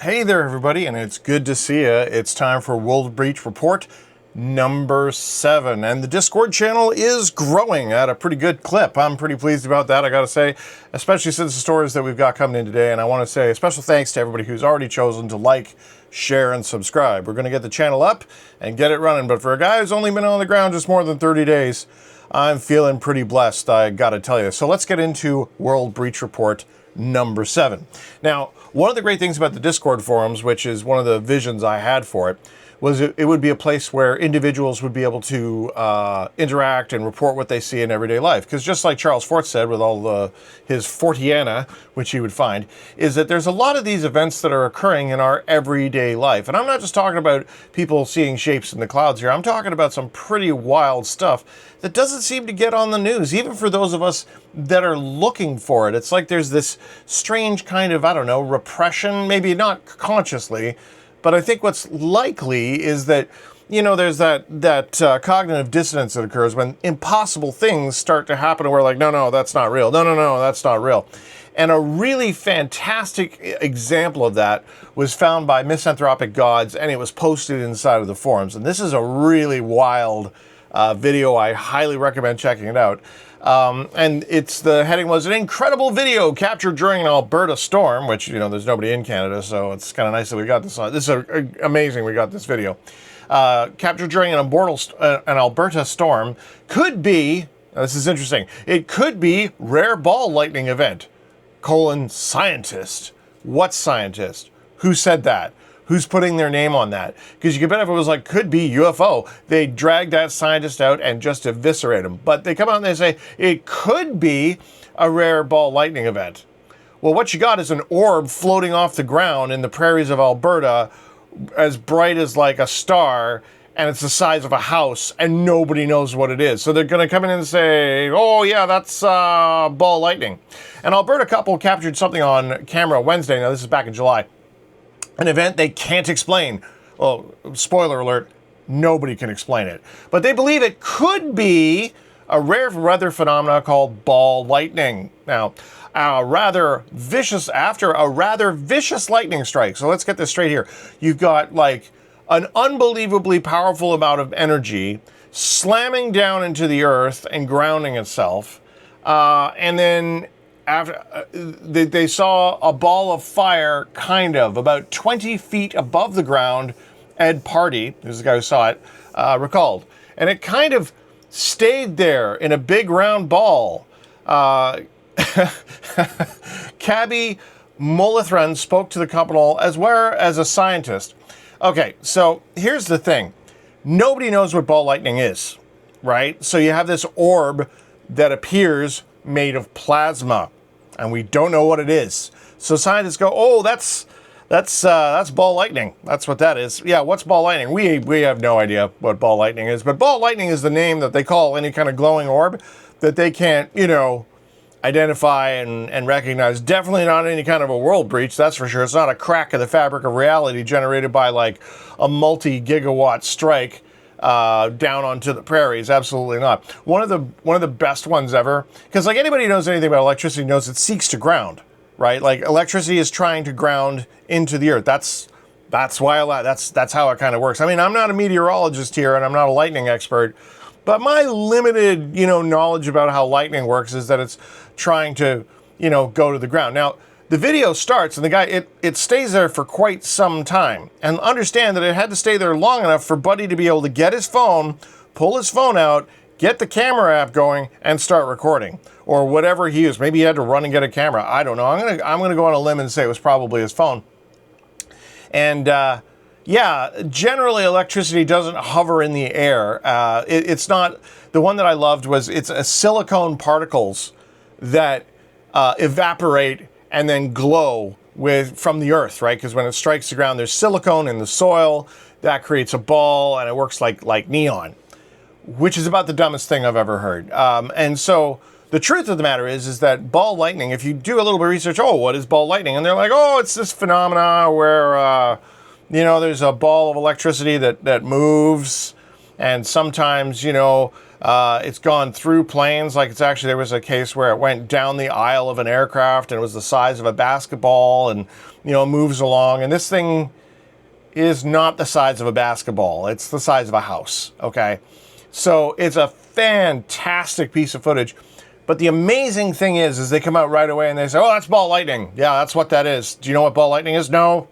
Hey there, everybody, and it's good to see you. It's time for World Breach Report number 7, and the Discord channel is growing at a pretty good clip. I'm pretty pleased about that, I gotta say, especially since the stories that we've got coming in today. And I want to say a special thanks to everybody who's already chosen to like, share, and subscribe. We're going to get the channel up and get it running, but for a guy who's only been on the ground just more than 30 days, I'm feeling pretty blessed, I gotta tell you. So let's get into World Breach Report number 7. Now, one of the great things about the Discord forums, which is one of the visions I had for it, was it would be a place where individuals would be able to interact and report what they see in everyday life. Because just like Charles Fort said with all his Fortiana, which he would find, is that there's a lot of these events that are occurring in our everyday life. And I'm not just talking about people seeing shapes in the clouds here. I'm talking about some pretty wild stuff that doesn't seem to get on the news, even for those of us that are looking for it. It's like there's this strange kind of, I don't know, repression, maybe not consciously, but I think what's likely is that, you know, there's that cognitive dissonance that occurs when impossible things start to happen and we're like, no, that's not real. No, that's not real. And a really fantastic example of that was found by Misanthropic Gods, and it was posted inside of the forums. And this is a really wild video. I highly recommend checking it out. And the heading was an incredible video captured during an Alberta storm, which, you know, there's nobody in Canada, so it's kind of nice that we got this on. This is amazing we got this video. Captured during an Alberta storm could be, this is interesting, it could be rare ball lightning event, scientist. What scientist? Who said that? Who's putting their name on that? Because you can bet if it was like, could be UFO, they drag that scientist out and just eviscerate him. But they come out and they say, it could be a rare ball lightning event. Well, what you got is an orb floating off the ground in the prairies of Alberta, as bright as like a star, and it's the size of a house, and nobody knows what it is. So they're gonna come in and say, oh yeah, that's ball lightning. An Alberta couple captured something on camera Wednesday. Now this is back in July. An event they can't explain. Well, spoiler alert, nobody can explain it. But they believe it could be a rare weather phenomena called ball lightning. Now, after a rather vicious lightning strike. So let's get this straight here. You've got like an unbelievably powerful amount of energy slamming down into the earth and grounding itself. And then after they saw a ball of fire, kind of about 20 feet above the ground. Ed Party, who's the guy who saw it, recalled, and it kind of stayed there in a big round ball. Cabby Molithran spoke to the couple as well as a scientist. Okay, so here's the thing: nobody knows what ball lightning is, right? So you have this orb that appears made of plasma, and we don't know what it is. So scientists go, oh, that's ball lightning. That's what that is. Yeah, what's ball lightning? We have no idea what ball lightning is, but ball lightning is the name that they call any kind of glowing orb that they can't, you know, identify and recognize. Definitely not any kind of a world breach, that's for sure. It's not a crack of the fabric of reality generated by like a multi-gigawatt strike down onto the prairies. Absolutely not. One of the best ones ever, because like anybody who knows anything about electricity knows it seeks to ground, right? Like electricity is trying to ground into the earth. That's how it kind of works. I mean, I'm not a meteorologist here and I'm not a lightning expert, but my limited, you know, knowledge about how lightning works is that it's trying to, you know, go to the ground. Now, the video starts and the guy, it stays there for quite some time. And understand that it had to stay there long enough for Buddy to be able to get his phone, pull his phone out, get the camera app going, and start recording. Or whatever he used. Maybe he had to run and get a camera. I don't know. I'm gonna go on a limb and say it was probably his phone. And yeah, generally electricity doesn't hover in the air. It's not, the one that I loved was it's a silicone particles that evaporate and then glow from the earth, right? Because when it strikes the ground, there's silicone in the soil that creates a ball, and it works like neon, which is about the dumbest thing I've ever heard. And so the truth of the matter is that ball lightning, if you do a little bit of research, oh, what is ball lightning? And they're like, oh, it's this phenomena where, you know, there's a ball of electricity that moves, and sometimes, you know, It's gone through planes. Like, it's actually, there was a case where it went down the aisle of an aircraft and it was the size of a basketball and, you know, moves along. And this thing is not the size of a basketball. It's the size of a house, okay? So it's a fantastic piece of footage. But the amazing thing is they come out right away and they say, oh, that's ball lightning. Yeah, that's what that is. Do you know what ball lightning is? No.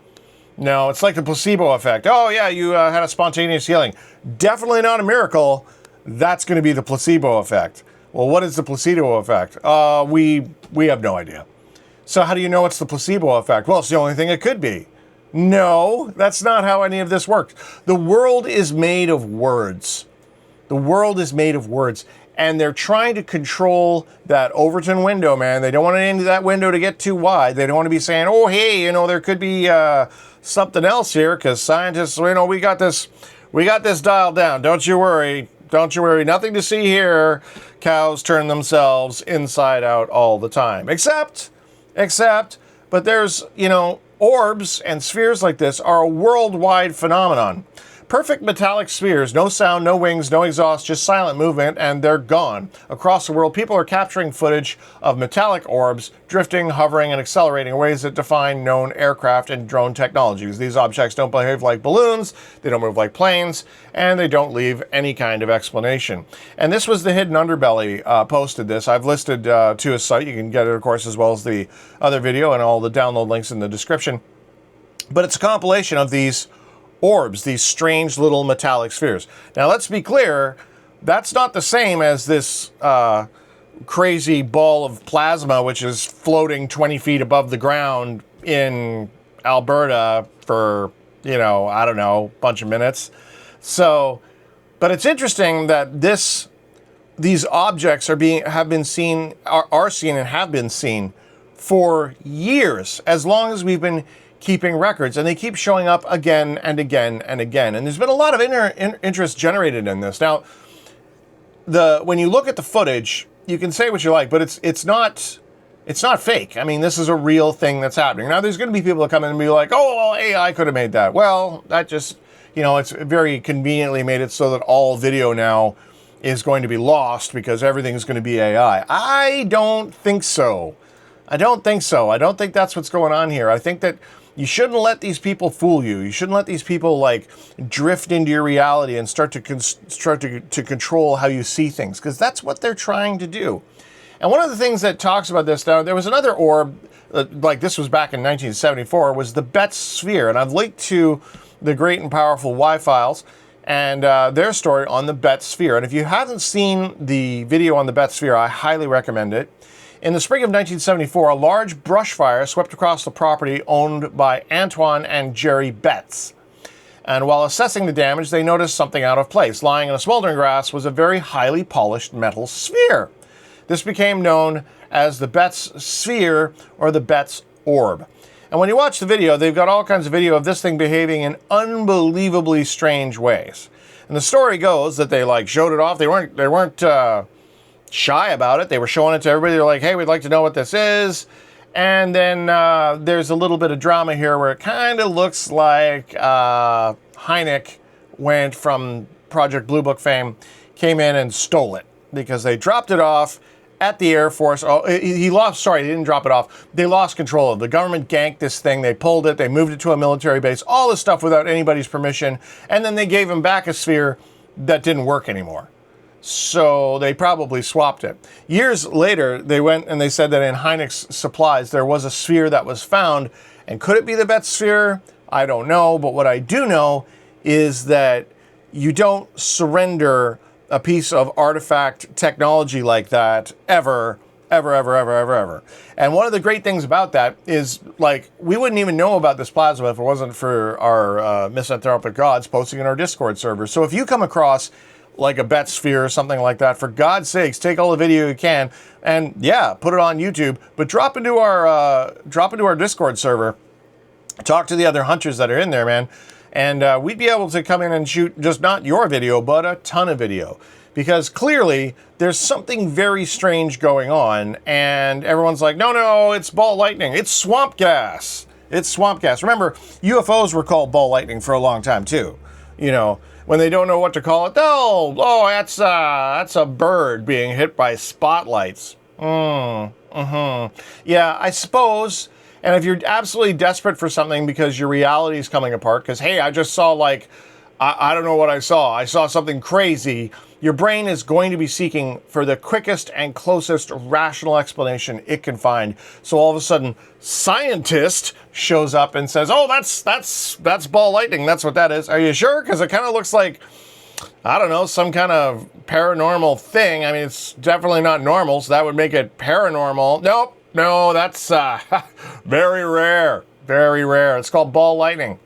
No, it's like the placebo effect. Oh, yeah, you had a spontaneous healing. Definitely not a miracle. That's going to be the placebo effect. Well, what is the placebo effect? We have no idea. So how do you know it's the placebo effect? Well, it's the only thing it could be. No, that's not how any of this works. The world is made of words. The world is made of words. And they're trying to control that Overton window, man. They don't want that window to get too wide. They don't want to be saying, oh, hey, you know, there could be something else here because scientists, you know, we got this dialed down. Don't you worry. Don't you worry. Nothing to see here. Cows turn themselves inside out all the time. Except, but there's, you know, orbs and spheres like this are a worldwide phenomenon. Perfect metallic spheres, no sound, no wings, no exhaust, just silent movement, and they're gone. Across the world, people are capturing footage of metallic orbs drifting, hovering, and accelerating in ways that define known aircraft and drone technologies. These objects don't behave like balloons, they don't move like planes, and they don't leave any kind of explanation. And this was the Hidden Underbelly posted this. I've listed to his site. You can get it, of course, as well as the other video and all the download links in the description. But it's a compilation of these orbs, these strange little metallic spheres. Now, let's be clear, that's not the same as this crazy ball of plasma, which is floating 20 feet above the ground in Alberta for, you know, I don't know, a bunch of minutes. So, but it's interesting that these objects are seen and have been seen for years, as long as we've been keeping records, and they keep showing up again and again and again. And there's been a lot of interest generated in this. Now, when you look at the footage, you can say what you like, but it's not fake. I mean, this is a real thing that's happening. Now, there's going to be people that come in and be like, oh, well, AI could have made that. Well, that just, you know, it's very conveniently made it so that all video now is going to be lost because everything's going to be AI. I don't think so. I don't think that's what's going on here. I think that you shouldn't let these people fool you. You shouldn't let these people like drift into your reality and start to control how you see things, because that's what they're trying to do. And one of the things that talks about this, now there was another orb, like this was back in 1974, was the Betz Sphere, and I've linked to the Great and Powerful Y-Files and their story on the Betz Sphere. And if you haven't seen the video on the Betz Sphere, I highly recommend it. In the spring of 1974, a large brush fire swept across the property owned by Antoine and Jerry Betz. And while assessing the damage, they noticed something out of place. Lying in a smoldering grass was a very highly polished metal sphere. This became known as the Betz Sphere or the Betz Orb. And when you watch the video, they've got all kinds of video of this thing behaving in unbelievably strange ways. And the story goes that they like showed it off. They weren't shy about it. They were showing it to everybody. They're like, hey, we'd like to know what this is. And then there's a little bit of drama here where it kind of looks like Hynek went from Project Blue Book fame, came in and stole it because they dropped it off at the Air Force. Oh, he didn't drop it off. They lost control of it. The government ganked this thing. They pulled it. They moved it to a military base. All this stuff without anybody's permission. And then they gave him back a sphere that didn't work anymore. So they probably swapped it. Years later, they went and they said that in Hynek's supplies, there was a sphere that was found. And could it be the Betz Sphere? I don't know. But what I do know is that you don't surrender a piece of artifact technology like that ever. And one of the great things about that is, like, we wouldn't even know about this plasma if it wasn't for our misanthropic gods posting in our Discord server. So if you come across like a Betz Sphere or something like that, for God's sakes, take all the video you can and yeah, put it on YouTube, but drop into our Discord server, talk to the other hunters that are in there, man, and we'd be able to come in and shoot just not your video, but a ton of video, because clearly there's something very strange going on, and everyone's like, no, it's ball lightning, it's swamp gas. It's swamp gas. Remember, UFOs were called ball lightning for a long time too. when they don't know what to call it, oh, that's a bird being hit by spotlights. Yeah, I suppose. And if you're absolutely desperate for something because your reality is coming apart, because, hey, I just saw, like, I don't know what I saw. I saw something crazy. Your brain is going to be seeking for the quickest and closest rational explanation it can find. So all of a sudden, scientist shows up and says, oh, that's ball lightning. That's what that is. Are you sure? Because it kind of looks like, I don't know, some kind of paranormal thing. I mean, it's definitely not normal, so that would make it paranormal. Nope. No, that's very rare. Very rare. It's called ball lightning.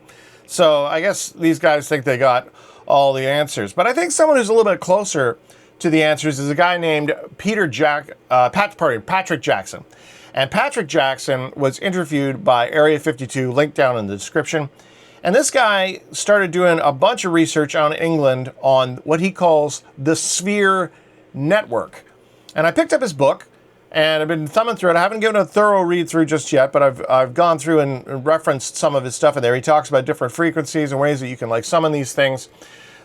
So I guess these guys think they got all the answers. But I think someone who's a little bit closer to the answers is a guy named Patrick Jackson. And Patrick Jackson was interviewed by Area 52, linked down in the description. And this guy started doing a bunch of research on England on what he calls the Sphere Network. And I picked up his book, and I've been thumbing through it. I haven't given a thorough read through just yet, but I've gone through and referenced some of his stuff in there. He talks about different frequencies and ways that you can, like, summon these things.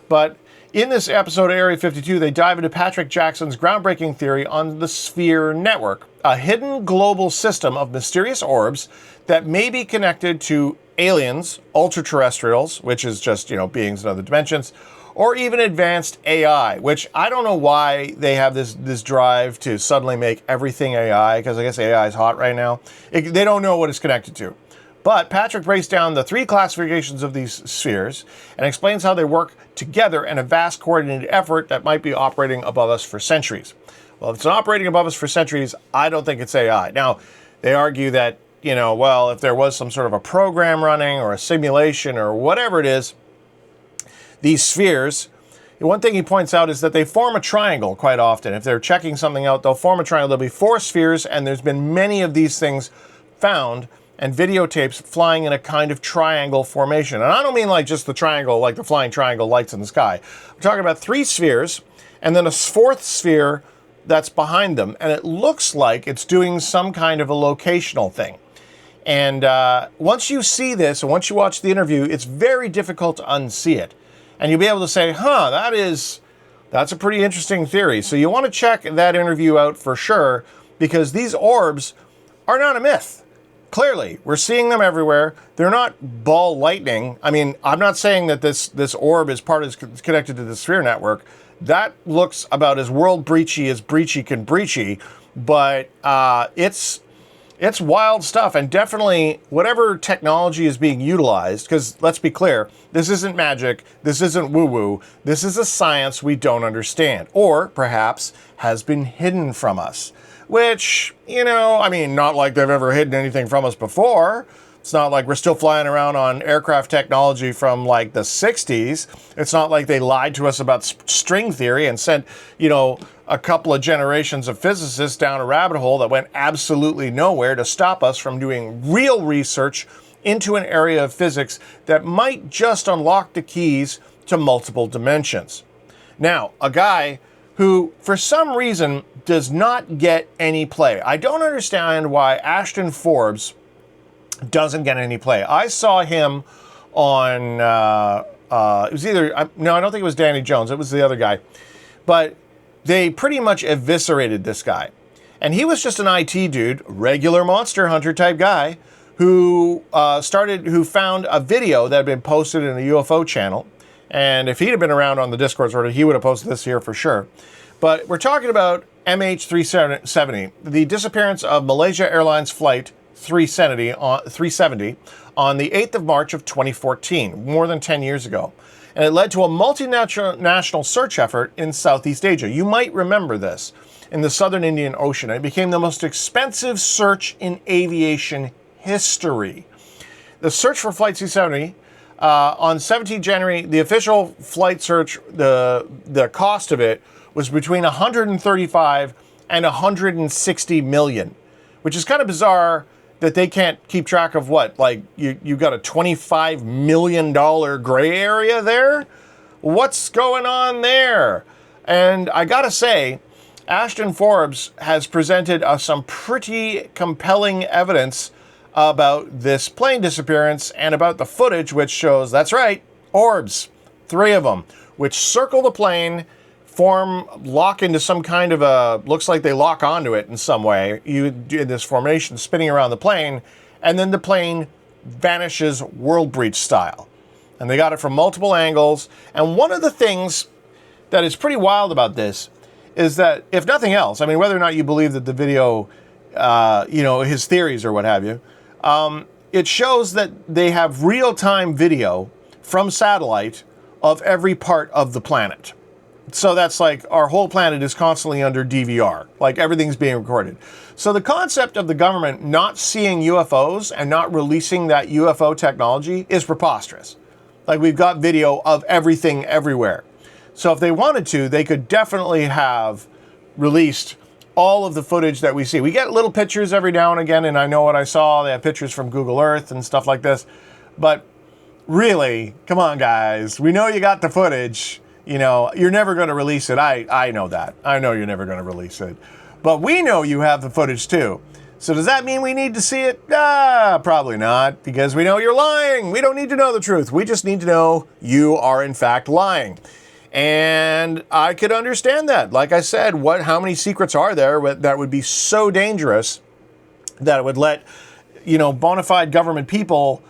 But in this episode of Area 52, they dive into Patrick Jackson's groundbreaking theory on the Sphere Network, a hidden global system of mysterious orbs that may be connected to aliens, ultra-terrestrials, which is just, beings in other dimensions, or even advanced AI, which I don't know why they have this drive to suddenly make everything AI, because I guess AI is hot right now. They don't know what it's connected to. But Patrick breaks down the 3 classifications of these spheres and explains how they work together in a vast coordinated effort that might be operating above us for centuries. Well, if it's operating above us for centuries, I don't think it's AI. Now, they argue that, if there was some sort of a program running or a simulation or whatever it is, these spheres, one thing he points out is that they form a triangle quite often. If they're checking something out, they'll form a triangle. There'll be 4 spheres, and there's been many of these things found and videotapes flying in a kind of triangle formation. And I don't mean like just the triangle, like the flying triangle lights in the sky. We're talking about 3 spheres, and then a 4th sphere that's behind them. And it looks like it's doing some kind of a locational thing. And once you see this, and once you watch the interview, it's very difficult to unsee it. And you'll be able to say, that's a pretty interesting theory. So you want to check that interview out for sure, because these orbs are not a myth. Clearly, we're seeing them everywhere. They're not ball lightning. I mean, I'm not saying that this orb is connected to the Sphere Network. That looks about as world breachy as breachy can breachy, but it's wild stuff, and definitely whatever technology is being utilized, because let's be clear, this isn't magic, this isn't woo-woo, this is a science we don't understand, or perhaps has been hidden from us. Which, not like they've ever hidden anything from us before. It's not like we're still flying around on aircraft technology from like the 60s. It's not like they lied to us about string theory and sent, a couple of generations of physicists down a rabbit hole that went absolutely nowhere to stop us from doing real research into an area of physics that might just unlock the keys to multiple dimensions. Now, a guy who, for some reason, does not get any play. I don't understand why Aston Forbes doesn't get any play. I saw him on, it was I don't think it was Danny Jones. It was the other guy. But they pretty much eviscerated this guy. And he was just an IT dude, regular Monster Hunter type guy, who found a video that had been posted in a UFO channel. And if he'd have been around on the Discord server, he would have posted this here for sure. But we're talking about MH370, the disappearance of Malaysia Airlines Flight 370 on the 8th of March of 2014, more than 10 years ago. And it led to a multinational search effort in Southeast Asia. You might remember this, in the southern Indian Ocean. It became the most expensive search in aviation history. The search for Flight 370, on 17 January, the official flight search, the cost of it was between 135 and 160 million, which is kind of bizarre that they can't keep track of what? Like, you got a $25 million gray area there? What's going on there? And I gotta say, Aston Forbes has presented some pretty compelling evidence about this plane disappearance and about the footage, which shows, that's right, orbs. 3 of them, which circle the plane, lock into some kind of looks like they lock onto it in some way. You do this formation spinning around the plane, and then the plane vanishes world breach style. And they got it from multiple angles. And one of the things that is pretty wild about this is that, if nothing else, I mean, whether or not you believe that the video, his theories or what have you, it shows that they have real-time video from satellite of every part of the planet. So that's like our whole planet is constantly under DVR, like everything's being recorded. So the concept of the government not seeing UFOs and not releasing that UFO technology is preposterous. Like, we've got video of everything everywhere. So if they wanted to, they could definitely have released all of the footage that we see. We get little pictures every now and again, and I know what I saw. They have pictures from Google Earth and stuff like this. But really, come on, guys. We know you got the footage. You know, you're never going to release it. I know that. I know you're never going to release it. But we know you have the footage too. So does that mean we need to see it? Probably not, because we know you're lying. We don't need to know the truth. We just need to know you are in fact lying. And I could understand that. Like I said, how many secrets are there that would be so dangerous that it would let, bona fide government people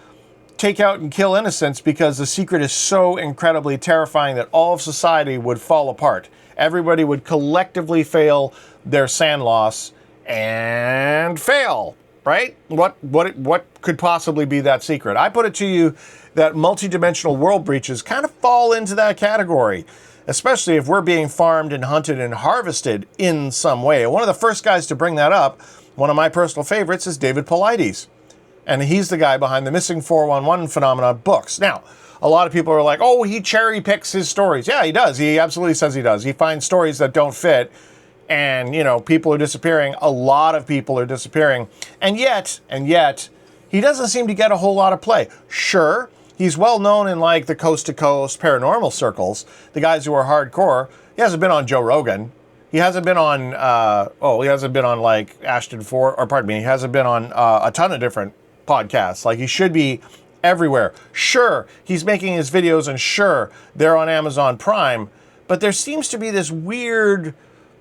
take out and kill innocents, because the secret is so incredibly terrifying that all of society would fall apart. Everybody would collectively fail their sand loss and fail, right? What could possibly be that secret? I put it to you that multidimensional world breaches kind of fall into that category, especially if we're being farmed and hunted and harvested in some way. And one of the first guys to bring that up, one of my personal favorites, is David Paulides. And he's the guy behind the Missing 411 Phenomena books. Now, a lot of people are like, oh, he cherry picks his stories. Yeah, he does. He absolutely says he does. He finds stories that don't fit. And, people are disappearing. A lot of people are disappearing. And yet, he doesn't seem to get a whole lot of play. Sure, he's well known in like the coast-to-coast paranormal circles, the guys who are hardcore. He hasn't been on Joe Rogan. He hasn't been on, like Aston Ford, or pardon me, he hasn't been on a ton of different podcasts. Like, he should be everywhere. Sure, he's making his videos, and sure, they're on Amazon Prime, but there seems to be this weird,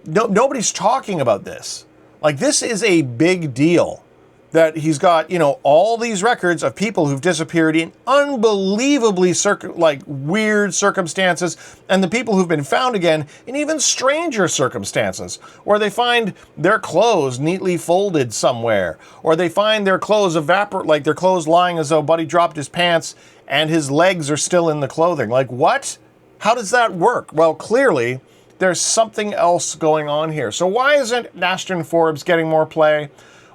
nobody's talking about this. Like, this is a big deal that he's got, all these records of people who've disappeared in unbelievably weird circumstances, and the people who've been found again in even stranger circumstances, where they find their clothes neatly folded somewhere, or they find their clothes their clothes lying as though Buddy dropped his pants and his legs are still in the clothing. Like, what? How does that work? Well, clearly, there's something else going on here. So why isn't Aston Forbes getting more play?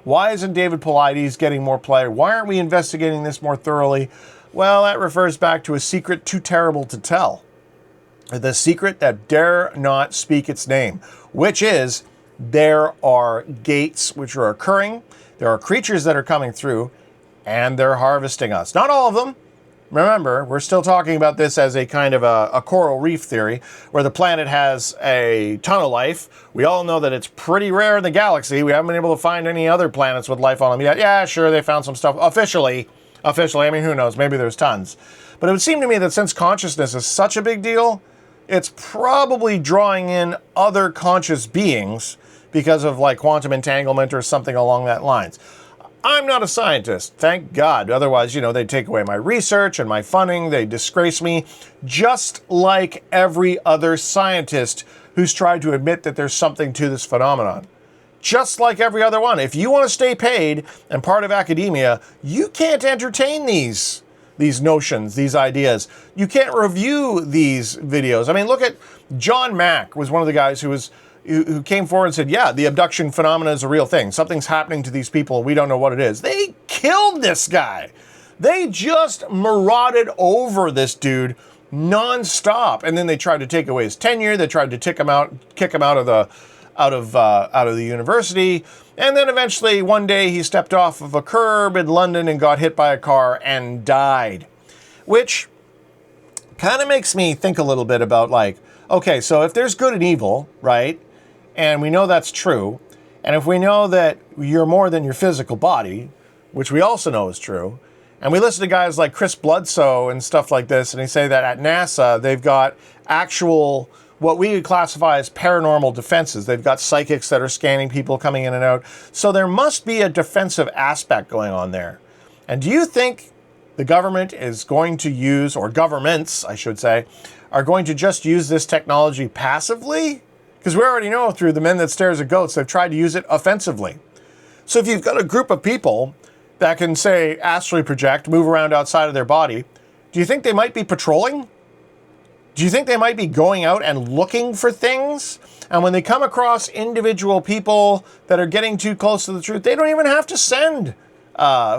Why isn't David Paulides getting more play? Why aren't we investigating this more thoroughly? Well, that refers back to a secret too terrible to tell. The secret that dare not speak its name, which is there are gates which are occurring, there are creatures that are coming through, and they're harvesting us. Not all of them. Remember, we're still talking about this as a kind of a coral reef theory, where the planet has a ton of life. We all know that it's pretty rare in the galaxy. We haven't been able to find any other planets with life on them yet. Yeah, sure, they found some stuff. Officially, I mean, who knows? Maybe there's tons. But it would seem to me that since consciousness is such a big deal, it's probably drawing in other conscious beings because of like quantum entanglement or something along that lines. I'm not a scientist, thank God. Otherwise, they'd take away my research and my funding. They'd disgrace me, just like every other scientist who's tried to admit that there's something to this phenomenon. Just like every other one. If you want to stay paid and part of academia, you can't entertain these notions, these ideas. You can't review these videos. I mean, look at John Mack was one of the guys who came forward and said, yeah, the abduction phenomena is a real thing. Something's happening to these people. We don't know what it is. They killed this guy. They just marauded over this dude nonstop. And then they tried to take away his tenure. They tried to kick him out of the university. And then eventually one day he stepped off of a curb in London and got hit by a car and died. Which kind of makes me think a little bit about like, okay, so if there's good and evil, right? And we know that's true. And if we know that you're more than your physical body, which we also know is true, And we listen to guys like Chris Bledsoe and stuff like this, and they say that at NASA, they've got actual, what we would classify as paranormal defenses. They've got psychics that are scanning people coming in and out. So there must be a defensive aspect going on there. And do you think the government is going to use, or governments, I should say, are going to just use this technology passively? Because we already know through The Men That Stares at Goats, they've tried to use it offensively. So if you've got a group of people that can, say, astrally project, move around outside of their body, do you think they might be patrolling? Do you think they might be going out and looking for things? And when they come across individual people that are getting too close to the truth, they don't even have to send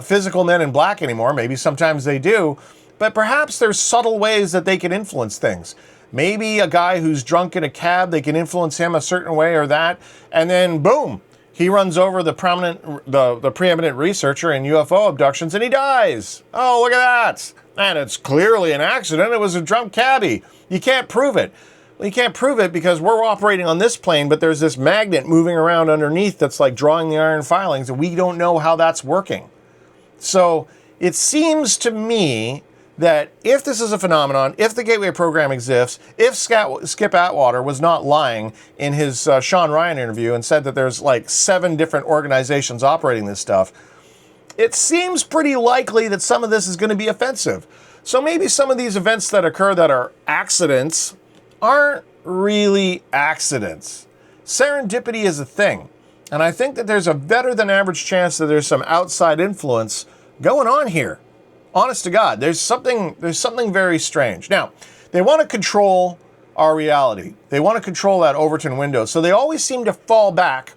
physical men in black anymore. Maybe sometimes they do. But perhaps there's subtle ways that they can influence things. Maybe a guy who's drunk in a cab, they can influence him a certain way or that. And then, boom, he runs over the preeminent researcher in UFO abductions and he dies. Oh, look at that. And it's clearly an accident. It was a drunk cabbie. You can't prove it. Well, you can't prove it because we're operating on this plane, but there's this magnet moving around underneath that's like drawing the iron filings, and we don't know how that's working. So it seems to me that if this is a phenomenon, if the Gateway program exists, if Skip Atwater was not lying in his Sean Ryan interview and said that there's like 7 different organizations operating this stuff, it seems pretty likely that some of this is going to be offensive. So maybe some of these events that occur that are accidents aren't really accidents. Serendipity is a thing. And I think that there's a better than average chance that there's some outside influence going on here. Honest to God, there's something very strange. Now, they want to control our reality. They want to control that Overton window. So they always seem to fall back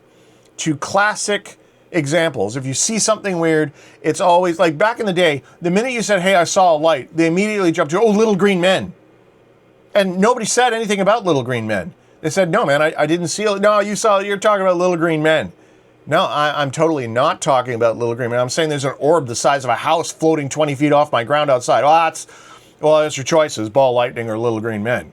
to classic examples. If you see something weird, it's always like back in the day, the minute you said, hey, I saw a light, they immediately jumped to, oh, little green men. And nobody said anything about little green men. They said, no, man, I didn't see it. No, you're talking about little green men. No, I'm totally not talking about little green men. I'm saying there's an orb the size of a house floating 20 feet off my ground outside. That's your choices, ball lightning or little green men.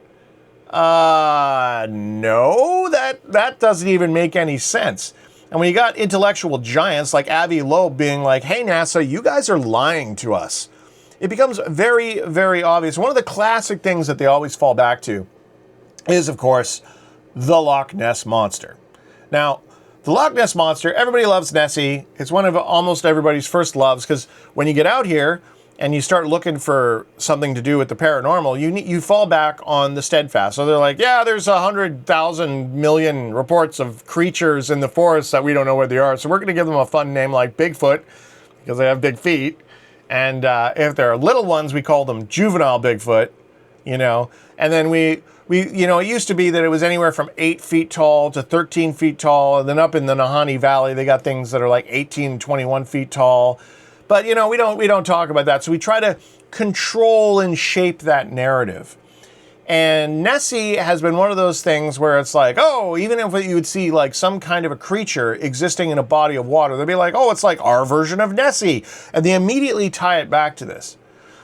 No, that doesn't even make any sense. And when you got intellectual giants like Avi Loeb being like, hey, NASA, you guys are lying to us, it becomes very, very obvious. One of the classic things that they always fall back to is, of course, the Loch Ness Monster. Now, the Loch Ness Monster, everybody loves Nessie. It's one of almost everybody's first loves because when you get out here and you start looking for something to do with the paranormal, you fall back on the Steadfast. So they're like, yeah, there's 100,000 million reports of creatures in the forest that we don't know where they are. So we're going to give them a fun name like Bigfoot because they have big feet. And if there are little ones, we call them juvenile Bigfoot, And then we it used to be that it was anywhere from 8 feet tall to 13 feet tall. And then up in the Nahanni Valley, they got things that are like 18, 21 feet tall. But, we don't talk about that. So we try to control and shape that narrative. And Nessie has been one of those things where it's like, oh, even if you would see like some kind of a creature existing in a body of water, they'd be like, oh, it's like our version of Nessie. And they immediately tie it back to this.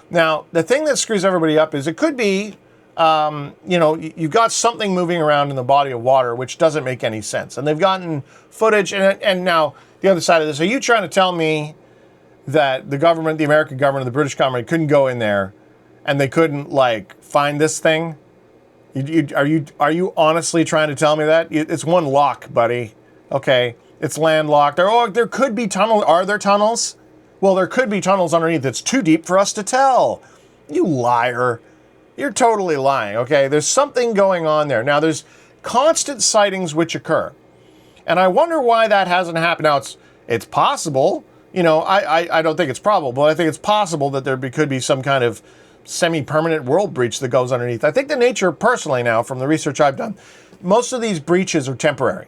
Now, the thing that screws everybody up is it could be, you've got something moving around in the body of water, which doesn't make any sense. And they've gotten footage. And now the other side of this, are you trying to tell me that the government, the American government, the British government couldn't go in there and they couldn't like find this thing? Are you honestly trying to tell me that? It's one lock, buddy. Okay, it's landlocked. There could be tunnels. Are there tunnels? Well, there could be tunnels underneath. It's too deep for us to tell. You liar. You're totally lying, okay? There's something going on there. Now, there's constant sightings which occur. And I wonder why that hasn't happened. Now, it's possible. I don't think it's probable, but I think it's possible that there could be some kind of semi-permanent world breach that goes underneath. I think the nature, personally now, from the research I've done, most of these breaches are temporary.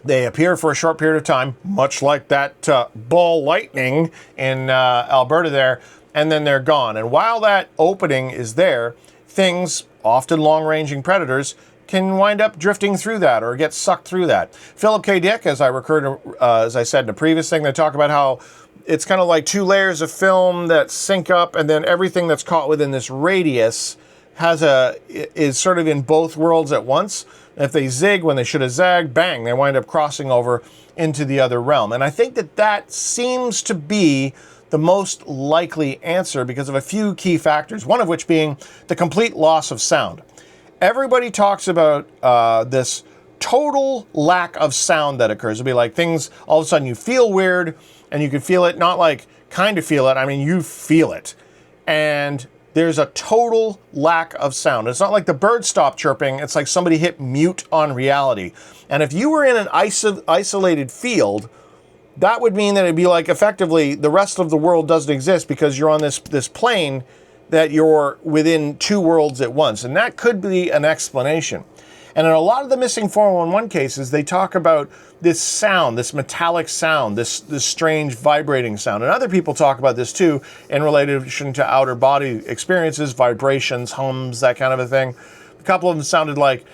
They appear for a short period of time, much like that ball lightning in Alberta there, and then they're gone. And while that opening is there, things, often long-ranging predators, can wind up drifting through that or get sucked through that. Philip K. Dick, as I said in a previous thing, they talk about how it's kind of like 2 layers of film that sync up, and then everything that's caught within this radius is sort of in both worlds at once. If they zig when they should have zagged, bang, they wind up crossing over into the other realm. And I think that seems to be the most likely answer because of a few key factors, one of which being the complete loss of sound. Everybody talks about this total lack of sound that occurs. It'll be like things, all of a sudden you feel weird, and you can feel it, not like kind of feel it, I mean you feel it. And there's a total lack of sound. It's not like the birds stop chirping, it's like somebody hit mute on reality. And if you were in an isolated field, that would mean that it'd be like effectively the rest of the world doesn't exist because you're on this plane that you're within two worlds at once. And that could be an explanation. And in a lot of the missing 411 cases, they talk about this sound, this metallic sound, this strange vibrating sound. And other people talk about this too in relation to outer body experiences, vibrations, hums, that kind of a thing. A couple of them sounded like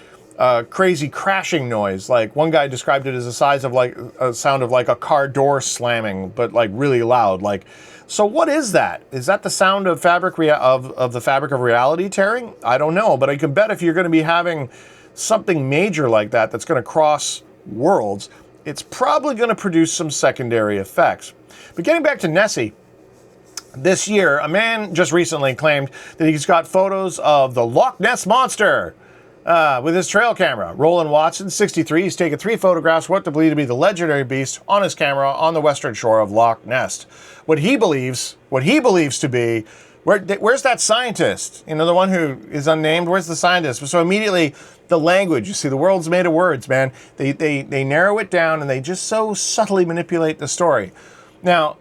crazy crashing noise. Like one guy described it as the size of like a sound of like a car door slamming, but like really loud. Like, so what is that? Is that the sound of of the fabric of reality tearing? I don't know, but I can bet if you're going to be having something major like that that's going to cross worlds, it's probably going to produce some secondary effects. But getting back to Nessie, this year, a man just recently claimed that he's got photos of the Loch Ness Monster with his trail camera. Roland Watson, 63, he's taken 3 photographs, what to believe to be the legendary beast, on his camera on the western shore of Loch Ness. What he believes to be, where's that scientist? You know, the one who is unnamed, where's the scientist? So immediately, the language, you see, the world's made of words, man. They narrow it down and they just so subtly manipulate the story. Now,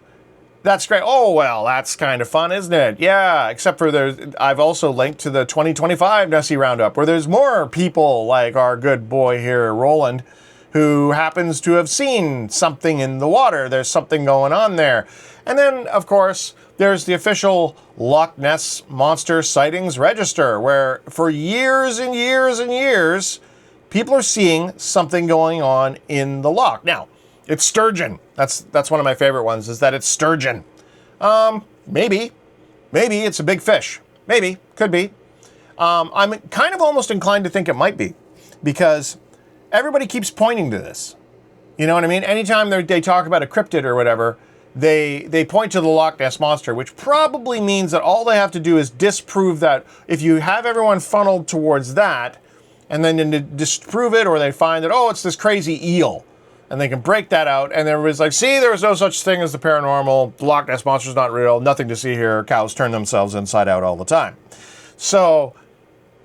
that's great. Oh, well, that's kind of fun, isn't it? Yeah, except for I've also linked to the 2025 Nessie Roundup, where there's more people like our good boy here, Roland, who happens to have seen something in the water. There's something going on there. And then, of course, there's the official Loch Ness Monster Sightings Register, where for years and years and years, people are seeing something going on in the loch. Now, it's sturgeon. That's one of my favorite ones, is that it's sturgeon. Maybe it's a big fish. Maybe, could be. I'm kind of almost inclined to think it might be, because everybody keeps pointing to this. You know what I mean? Anytime they talk about a cryptid or whatever, they point to the Loch Ness Monster, which probably means that all they have to do is disprove that. If you have everyone funneled towards that, and then to disprove it, or they find that, oh, it's this crazy eel, and they can break that out, and everybody's like, see, there was no such thing as the paranormal, the Loch Ness Monster's not real, nothing to see here, cows turn themselves inside out all the time. So,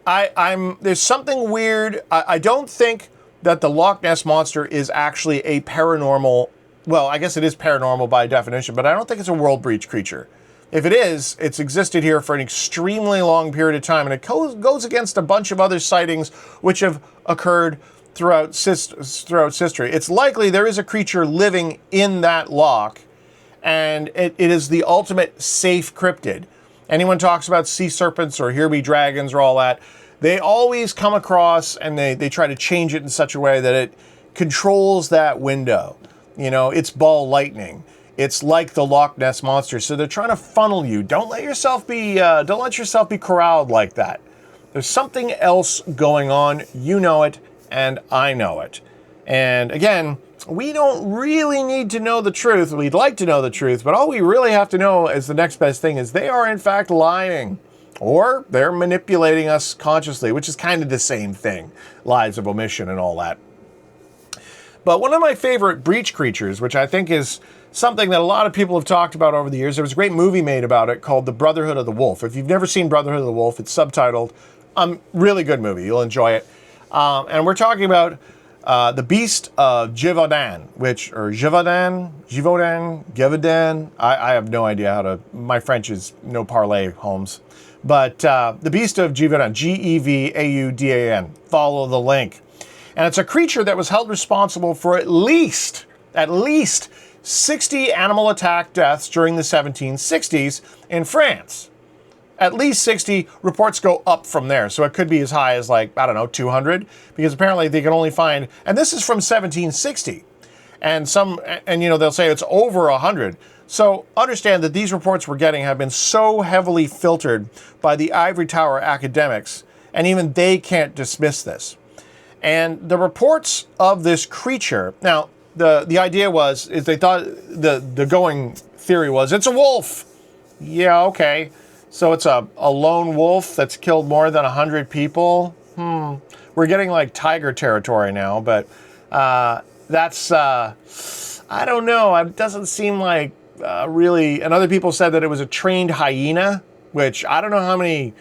there's something weird. I don't think that the Loch Ness Monster is actually a paranormal, well, I guess it is paranormal by definition, but I don't think it's a world breach creature. If it is, it's existed here for an extremely long period of time, and it goes against a bunch of other sightings which have occurred throughout history. It's likely there is a creature living in that loch, and it is the ultimate safe cryptid. Anyone talks about sea serpents or here be dragons or all that, they always come across and they try to change it in such a way that it controls that window. You know, it's ball lightning. It's like the Loch Ness Monster. So they're trying to funnel you. Don't let yourself be corralled like that. There's something else going on. You know it, and I know it. And again, we don't really need to know the truth. We'd like to know the truth, but all we really have to know is the next best thing is they are in fact lying. Or they're manipulating us consciously, which is kind of the same thing. Lies of omission and all that. But one of my favorite breach creatures, which I think is something that a lot of people have talked about over the years, there was a great movie made about it called The Brotherhood of the Wolf. If you've never seen Brotherhood of the Wolf, it's subtitled. Really good movie. You'll enjoy it. And we're talking about the Beast of Gévaudan, Gévaudan. I have no idea how to, my French is no parley, Holmes. But the Beast of Gévaudan, G-E-V-A-U-D-A-N. Follow the link. And it's a creature that was held responsible for at least 60 animal attack deaths during the 1760s in France. At least 60. Reports go up from there. So it could be as high as like, I don't know, 200. Because apparently they can only find, and this is from 1760. And you know, they'll say it's over 100. So understand that these reports we're getting have been so heavily filtered by the ivory tower academics, and even they can't dismiss this. And the reports of this creature, now the idea is they thought the going theory was, it's a wolf. Yeah, okay. So it's a lone wolf that's killed more than 100 people. We're getting like tiger territory now, but that's, I don't know. It doesn't seem like really, and other people said that it was a trained hyena, which I don't know how many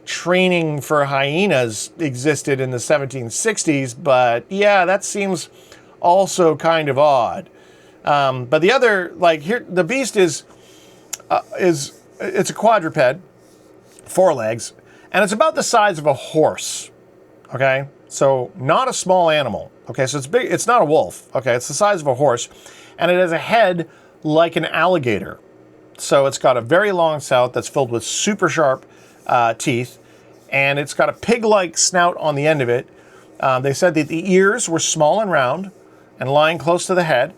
training for hyenas existed in the 1760s, but yeah, that seems also kind of odd. But the other, like here, the beast is it's a quadruped, 4 legs, and it's about the size of a horse. Okay, so not a small animal. Okay, so it's big. It's not a wolf. Okay, it's the size of a horse, and it has a head like an alligator. So it's got a very long snout that's filled with super sharp teeth, and it's got a pig-like snout on the end of it. They said that the ears were small and round and lying close to the head.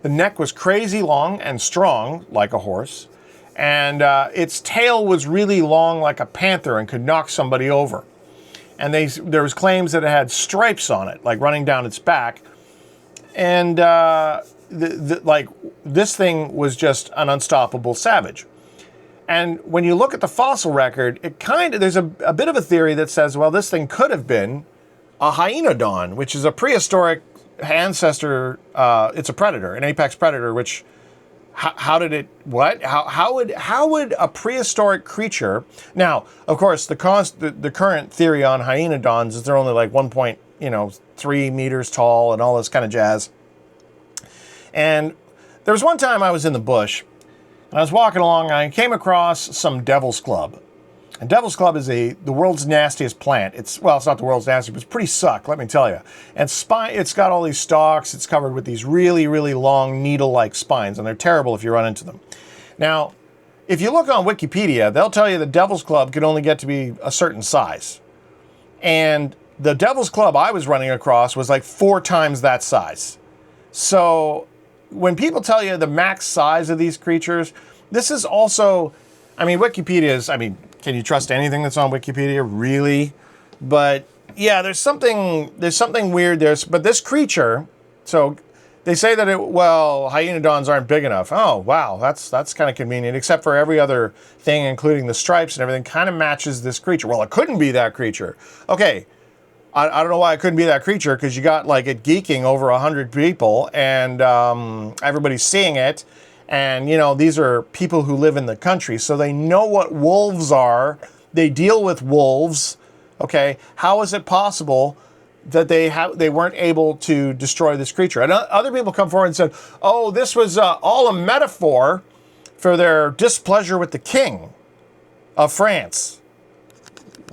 The neck was crazy long and strong, like a horse. And its tail was really long like a panther and could knock somebody over. And there was claims that it had stripes on it, like running down its back. And like this thing was just an unstoppable savage. And when you look at the fossil record, it there's a bit of a theory that says, well, this thing could have been a hyenodon, which is a prehistoric ancestor. It's a predator, an apex predator, which how did it, what? How would a prehistoric creature, now, of course, the current theory on hyenodons is they're only like 1.3 meters tall and all this kind of jazz. And there was one time I was in the bush, and I was walking along, and I came across some devil's club. And devil's club is the world's nastiest plant. It's not the world's nastiest, but it's pretty suck, let me tell you. And it's got all these stalks. It's covered with these really, really long needle-like spines, and they're terrible if you run into them. Now, if you look on Wikipedia, they'll tell you the devil's club can only get to be a certain size. And the devil's club I was running across was like 4 times that size. So when people tell you the max size of these creatures, this is also, Wikipedia can you trust anything that's on Wikipedia? Really? But yeah, there's something weird there. But this creature, so they say that hyenodons aren't big enough. Oh, wow, that's kind of convenient, except for every other thing, including the stripes and everything, kind of matches this creature. Well, it couldn't be that creature. Okay, I don't know why it couldn't be that creature, because you got like it geeking over 100 people, and everybody's seeing it. And, these are people who live in the country, so they know what wolves are. They deal with wolves, okay? How is it possible that they weren't able to destroy this creature? And other people come forward and said, oh, this was all a metaphor for their displeasure with the king of France.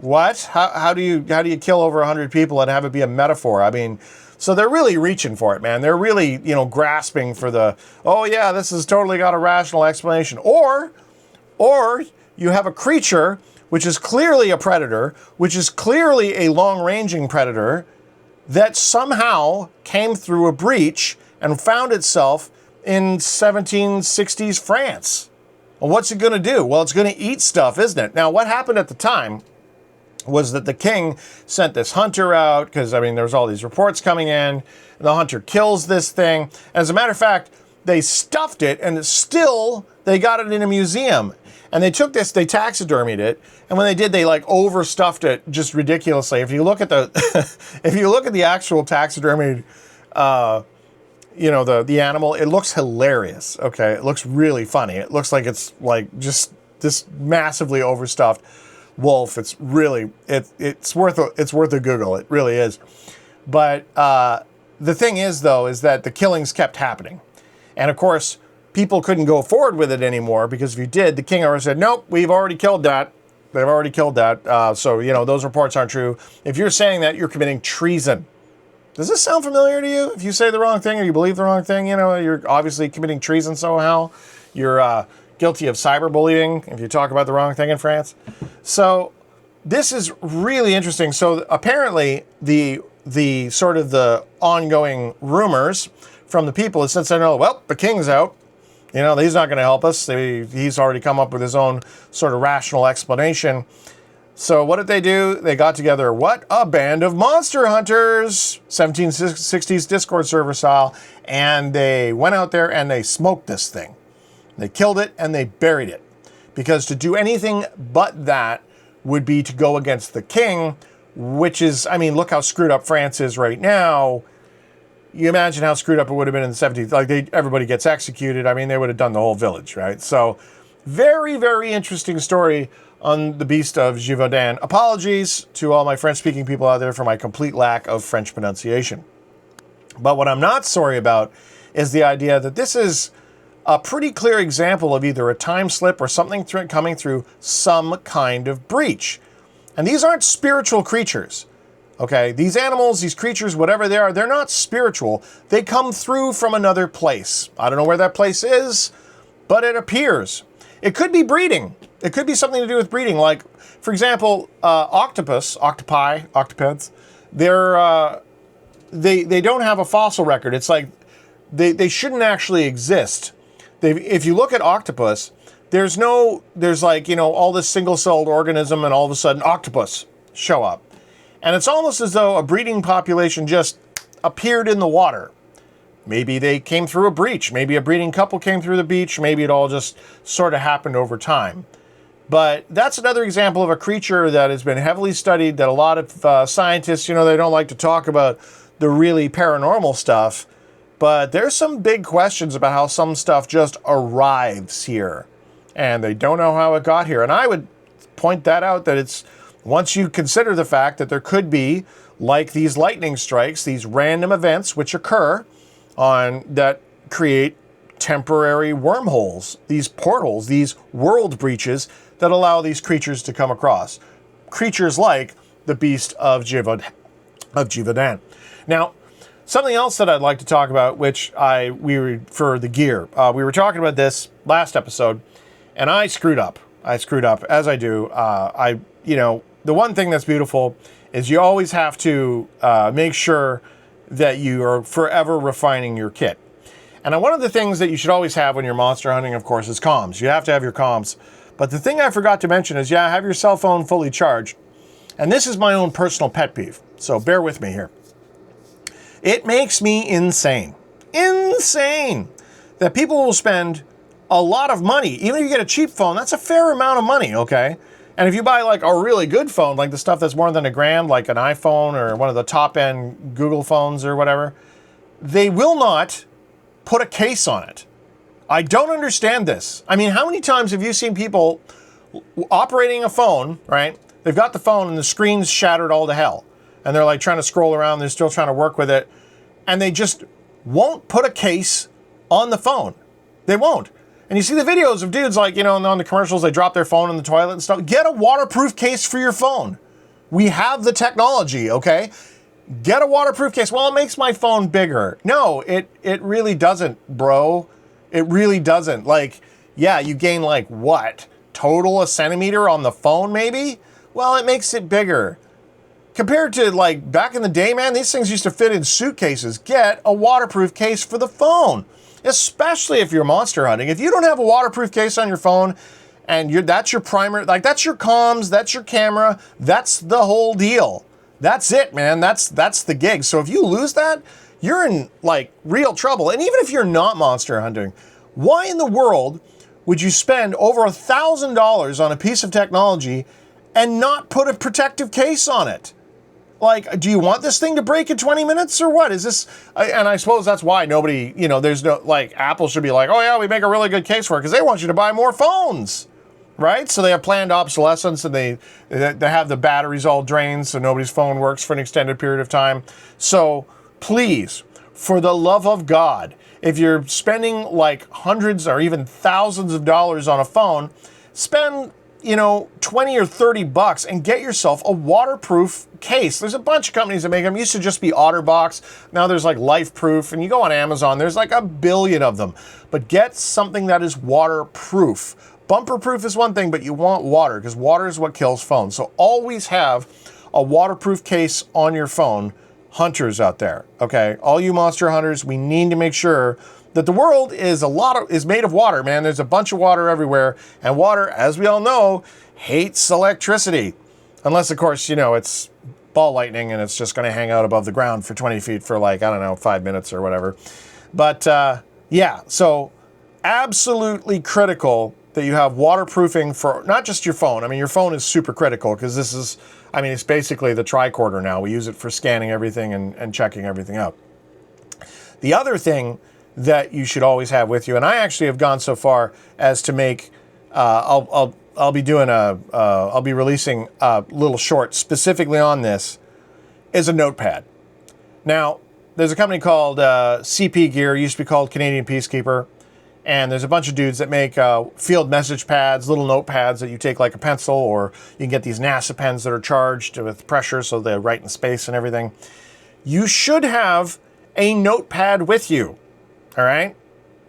What? How do you kill over 100 people and have it be a metaphor? So they're really reaching for it, man. They're really, grasping for this has totally got a rational explanation. Or you have a creature which is clearly a predator, which is clearly a long-ranging predator that somehow came through a breach and found itself in 1760s France. Well, what's it going to do? Well, it's going to eat stuff, isn't it? Now, what happened at the time was that the king sent this hunter out, because, there was all these reports coming in. The hunter kills this thing. As a matter of fact, they stuffed it, and they got it in a museum. And they took this, they taxidermied it, and when they did, they like overstuffed it just ridiculously. If you look at the actual taxidermied, the animal, it looks hilarious. Okay, it looks really funny. It looks like it's like just this massively overstuffed wolf. It's really it's worth a Google. It really is. But the thing is, though, is that the killings kept happening, and of course, people couldn't go forward with it anymore, because if you did, the king already said, nope, we've already killed that. They've already killed that. So those reports aren't true. If you're saying that, you're committing treason. Does this sound familiar to you? If you say the wrong thing or you believe the wrong thing, you're obviously committing treason somehow. You're guilty of cyberbullying if you talk about the wrong thing in France. So this is really interesting. So apparently the sort of the ongoing rumors from the people is, since they know, well, the king's out, he's not going to help us. He's already come up with his own sort of rational explanation. So what did they do? They got together, a band of monster hunters, 1760s Discord server style, and they went out there and they smoked this thing. They killed it and they buried it. Because to do anything but that would be to go against the king, which is, I mean, look how screwed up France is right now. You imagine how screwed up it would have been in the 70s. Like, everybody gets executed. I mean, they would have done the whole village, right? So, very, very interesting story on the Beast of Gévaudan. Apologies to all my French-speaking people out there for my complete lack of French pronunciation. But what I'm not sorry about is the idea that this is a pretty clear example of either a time slip or something coming through some kind of breach. And these aren't spiritual creatures. Okay, these animals, these creatures, whatever they are, they're not spiritual. They come through from another place. I don't know where that place is, but it appears. It could be breeding. It could be something to do with breeding. Like, for example, octopeds, they don't have a fossil record. It's like they shouldn't actually exist. If you look at octopus, there's like, you know, all this single-celled organism and all of a sudden octopus show up. And it's almost as though a breeding population just appeared in the water. Maybe they came through a breach. Maybe a breeding couple came through the beach. Maybe it all just sort of happened over time. But that's another example of a creature that has been heavily studied, that a lot of scientists, you know, they don't like to talk about the really paranormal stuff. But there's some big questions about how some stuff just arrives here. And they don't know how it got here. And I would point that out, that it's, once you consider the fact that there could be, like these lightning strikes, these random events which occur that create temporary wormholes, these portals, these world breaches that allow these creatures to come across. Creatures like the Beast of Gévaudan. Now, something else that I'd like to talk about, which for the gear. We were talking about this last episode, and I screwed up. As I do. The one thing that's beautiful is you always have to make sure that you are forever refining your kit. And one of the things that you should always have when you're monster hunting, of course, is comms. You have to have your comms. But the thing I forgot to mention is, have your cell phone fully charged. And this is my own personal pet peeve, so bear with me here. It makes me insane that people will spend a lot of money. Even if you get a cheap phone, that's a fair amount of money, okay? And if you buy like a really good phone, like the stuff that's more than $1,000, like an iPhone or one of the top-end Google phones or whatever, they will not put a case on it. I don't understand this. I mean, how many times have you seen people operating a phone, right? They've got the phone and the screen's shattered all to hell. And they're like trying to scroll around, they're still trying to work with it. And they just won't put a case on the phone. They won't. And you see the videos of dudes like, you know, on the commercials, they drop their phone in the toilet and stuff. Get a waterproof case for your phone. We have the technology, okay? Get a waterproof case. Well, it makes my phone bigger. No, it really doesn't, bro. It really doesn't. Like, yeah, you gain like what? Total a centimeter on the phone, maybe? Well, it makes it bigger. Compared to like back in the day, man, these things used to fit in suitcases. Get a waterproof case for the phone. Especially if you're monster hunting. If you don't have a waterproof case on your phone and that's your primer, like that's your comms, that's your camera, that's the whole deal. That's it, man. That's the gig. So if you lose that, you're in like real trouble. And even if you're not monster hunting, why in the world would you spend over $1,000 on a piece of technology and not put a protective case on it? Like, do you want this thing to break in 20 minutes or what? Is this, and I suppose that's why nobody, you know, there's no, like, Apple should be like, oh yeah, we make a really good case for it because they want you to buy more phones, right? So they have planned obsolescence and they have the batteries all drained so nobody's phone works for an extended period of time. So please, for the love of God, if you're spending like hundreds or even thousands of dollars on a phone, spend, you know, 20 or 30 bucks and get yourself a waterproof case. There's a bunch of companies that make them. Used to just be OtterBox. Now there's like LifeProof, and you go on Amazon, there's like a billion of them. But get something that is waterproof. Bumper-proof is one thing, but you want water because water is what kills phones. So always have a waterproof case on your phone. Hunters out there, okay? All you monster hunters, we need to make sure that the world is made of water, man. There's a bunch of water everywhere, and water, as we all know, hates electricity. Unless, of course, you know, it's ball lightning and it's just going to hang out above the ground for 20 feet for like, I don't know, 5 minutes or whatever. But, yeah, so absolutely critical that you have waterproofing for not just your phone. I mean, your phone is super critical because this is, I mean, it's basically the tricorder now. We use it for scanning everything and checking everything out. The other thing that you should always have with you, and I actually have gone so far as to make, I'll be doing I'll be releasing a little short specifically on this, is a notepad. Now, there's a company called CP Gear, used to be called Canadian Peacekeeper, and there's a bunch of dudes that make field message pads, little notepads that you take like a pencil, or you can get these NASA pens that are charged with pressure so they write in space and everything. You should have a notepad with you, all right?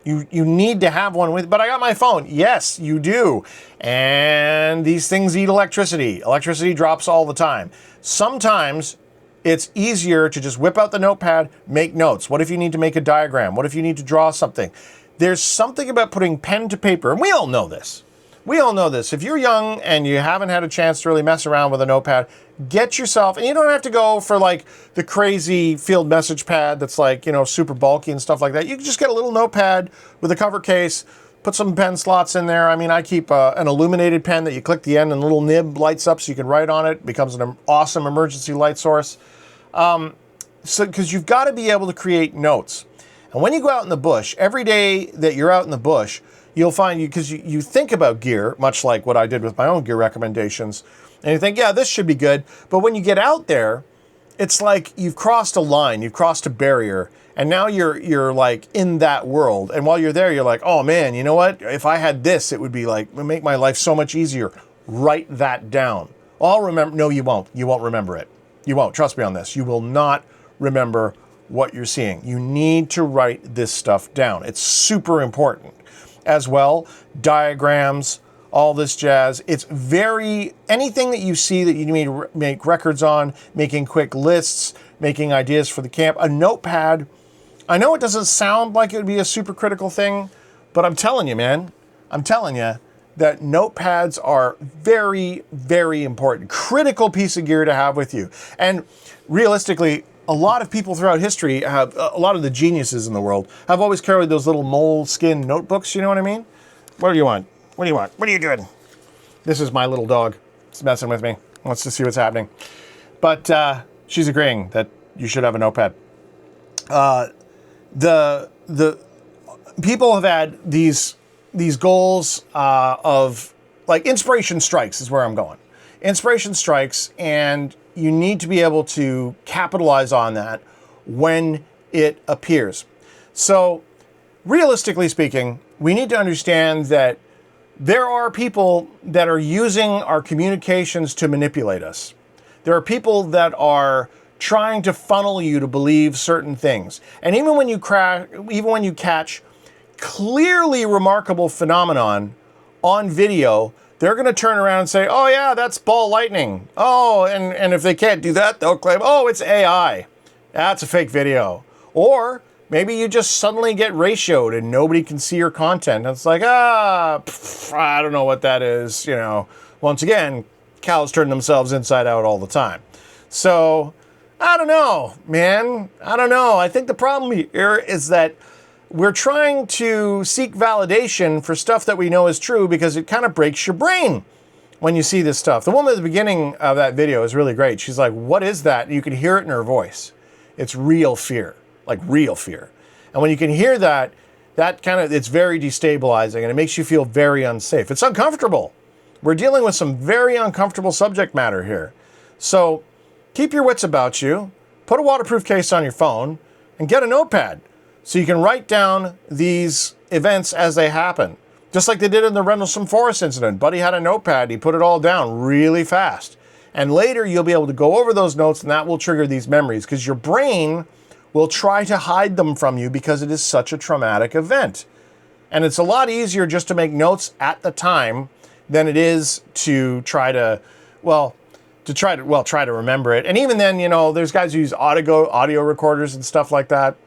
You need to have one with, but I got my phone. Yes, you do. And these things eat electricity. Electricity drops all the time. Sometimes it's easier to just whip out the notepad, make notes. What if you need to make a diagram? What if you need to draw something? There's something about putting pen to paper, and we all know this. We all know this. If you're young and you haven't had a chance to really mess around with a notepad, get yourself, and you don't have to go for like the crazy field message pad that's like, you know, super bulky and stuff like that. You can just get a little notepad with a cover case, put some pen slots in there. I mean, I keep an illuminated pen that you click the end and the little nib lights up so you can write on it. It becomes an awesome emergency light source. Because you've got to be able to create notes. And when you go out in the bush, every day that you're out in the bush, you'll find because you think about gear, much like what I did with my own gear recommendations, and you think, yeah, this should be good. But when you get out there, it's like you've crossed a line, you've crossed a barrier, and now you're like in that world. And while you're there, you're like, oh man, you know what? If I had this, it would be like, it would make my life so much easier. Write that down. I'll remember. No, you won't. You won't remember it. You won't. Trust me on this. You will not remember what you're seeing. You need to write this stuff down. It's super important. As well, diagrams, all this jazz. It's anything that you see that you need to make records on, making quick lists, making ideas for the camp. A notepad, I know it doesn't sound like it would be a super critical thing, but I'm telling you, man, I'm telling you that notepads are very, very important. Critical piece of gear to have with you. And realistically, a lot of people throughout history have, a lot of the geniuses in the world have always carried those little moleskin notebooks, you know what I mean? What do you want? What do you want? What are you doing? This is my little dog. It's messing with me. Wants to see what's happening. But she's agreeing that you should have a notepad. The people have had these goals of, like, inspiration strikes is where I'm going. Inspiration strikes, and you need to be able to capitalize on that when it appears. So, realistically speaking, we need to understand that there are people that are using our communications to manipulate us. There are people that are trying to funnel you to believe certain things. And even when you catch clearly remarkable phenomenon on video, they're going to turn around and say, oh yeah, that's ball lightning. Oh, and if they can't do that, they'll claim, oh, it's AI. That's a fake video. Or maybe you just suddenly get ratioed and nobody can see your content. It's like, I don't know what that is. You know, once again, cows turn themselves inside out all the time. So, I don't know, man. I don't know. I think the problem here is that we're trying to seek validation for stuff that we know is true because it kind of breaks your brain when you see this stuff. The woman at the beginning of that video is really great. She's like, what is that? And you can hear it in her voice. It's real fear, like real fear. And when you can hear that, it's very destabilizing and it makes you feel very unsafe. It's uncomfortable. We're dealing with some very uncomfortable subject matter here. So keep your wits about you, put a waterproof case on your phone, and get a notepad. So you can write down these events as they happen. Just like they did in the Rendlesham Forest incident. Buddy had a notepad, he put it all down really fast. And later you'll be able to go over those notes and that will trigger these memories because your brain will try to hide them from you because it is such a traumatic event. And it's a lot easier just to make notes at the time than it is to try to remember it. And even then, you know, there's guys who use audio recorders and stuff like that.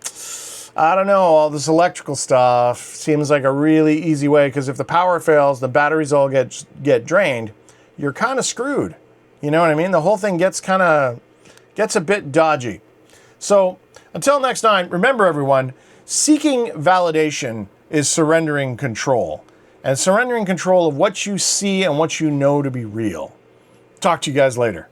I don't know, all this electrical stuff seems like a really easy way because if the power fails, the batteries all get drained, you're kind of screwed. You know what I mean? The whole thing gets a bit dodgy. So until next time, remember everyone, seeking validation is surrendering control. And surrendering control of what you see and what you know to be real. Talk to you guys later.